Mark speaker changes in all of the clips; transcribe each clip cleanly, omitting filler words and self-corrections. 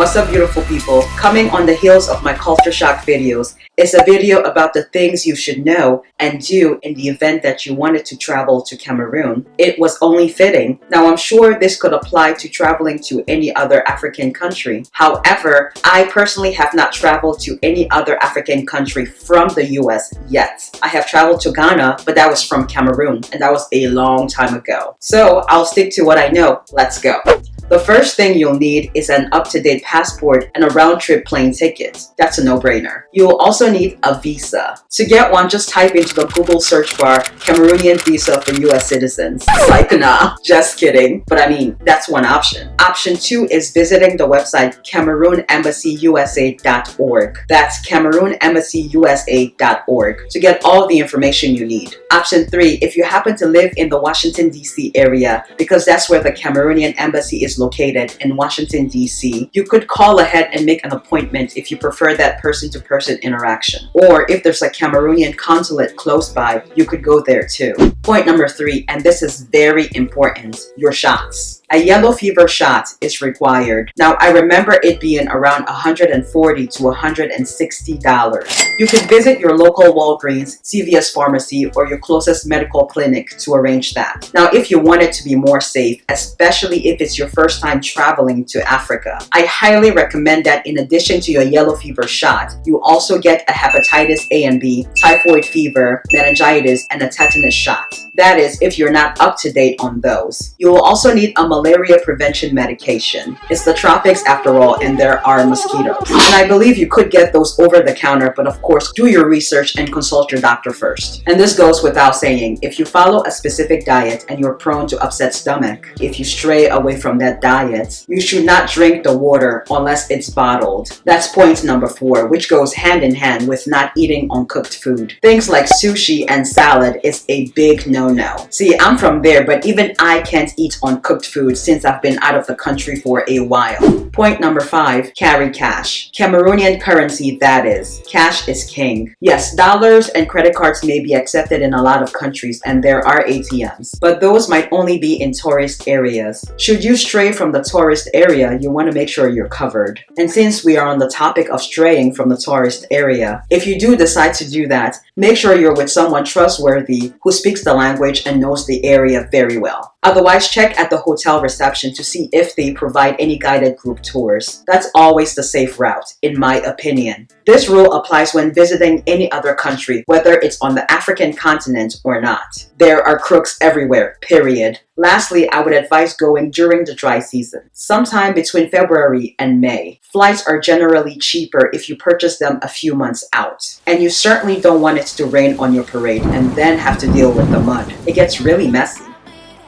Speaker 1: What's up, beautiful people? Coming on the heels of my culture shock videos is a video about the things you should know and do in the event that you wanted to travel to Cameroon. It was only fitting. Now, I'm sure this could apply to traveling to any other African country. However, I personally have not traveled to any other African country from the US yet. I have traveled to Ghana, but that was from Cameroon, and that was a long time ago. So I'll stick to what I know. Let's go. The first thing you'll need is an up-to-date passport and a round-trip plane ticket. That's a no-brainer. You'll also need a visa. To get one, just type into the Google search bar, Cameroonian visa for US citizens. Like, nah, just kidding. But I mean, that's one option. Option 2 is visiting the website CameroonEmbassyUSA.org. That's CameroonEmbassyUSA.org to get all the information you need. Option 3, if you happen to live in the Washington, D.C. area, because that's where the Cameroonian embassy is located in Washington, D.C., you could call ahead and make an appointment if you prefer that person-to-person interaction. Or if there's a Cameroonian consulate close by, you could go there too. Point number 3, and this is very important, your shots. A yellow fever shot is required. Now, I remember it being around $140 to $160. You can visit your local Walgreens, CVS pharmacy, or your closest medical clinic to arrange that. Now, if you want it to be more safe, especially if it's your first time traveling to Africa, I highly recommend that in addition to your yellow fever shot, you also get a hepatitis A and B, typhoid fever, meningitis, and a tetanus shot. That is, if you're not up to date on those. You will also need a malaria prevention medication. It's the tropics after all, and there are mosquitoes. And I believe you could get those over the counter, but of course, do your research and consult your doctor first. And this goes without saying, if you follow a specific diet and you're prone to upset stomach, if you stray away from that diet, you should not drink the water unless it's bottled. That's point number 4, which goes hand in hand with not eating uncooked food. Things like sushi and salad is a big no-no. See, I'm from there, but even I can't eat uncooked food since I've been out of the country for a while. Point number 5, carry cash. Cameroonian currency, that is. Cash is king. Yes, dollars and credit cards may be accepted in a lot of countries, and there are ATMs, but those might only be in tourist areas. Should you stray from the tourist area, you want to make sure you're covered. And since we are on the topic of straying from the tourist area, if you do decide to do that, make sure you're with someone trustworthy who speaks the language and knows the area very well. Otherwise, check at the hotel reception to see if they provide any guided group tours. That's always the safe route, in my opinion. This rule applies when visiting any other country, whether it's on the African continent or not. There are crooks everywhere, period. Lastly, I would advise going during the dry season, sometime between February and May. Flights are generally cheaper if you purchase them a few months out. And you certainly don't want it to rain on your parade and then have to deal with the mud. It gets really messy.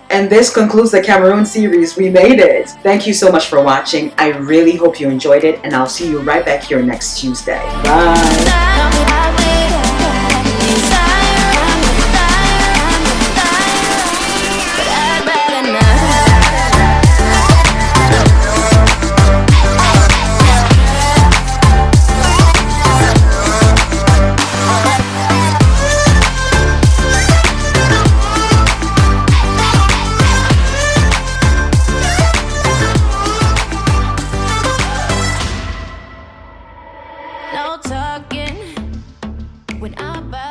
Speaker 1: And this concludes the Cameroon series. We made it! Thank you so much for watching. I really hope you enjoyed it, and I'll see you right back here next Tuesday. Bye!
Speaker 2: No talking when I'm by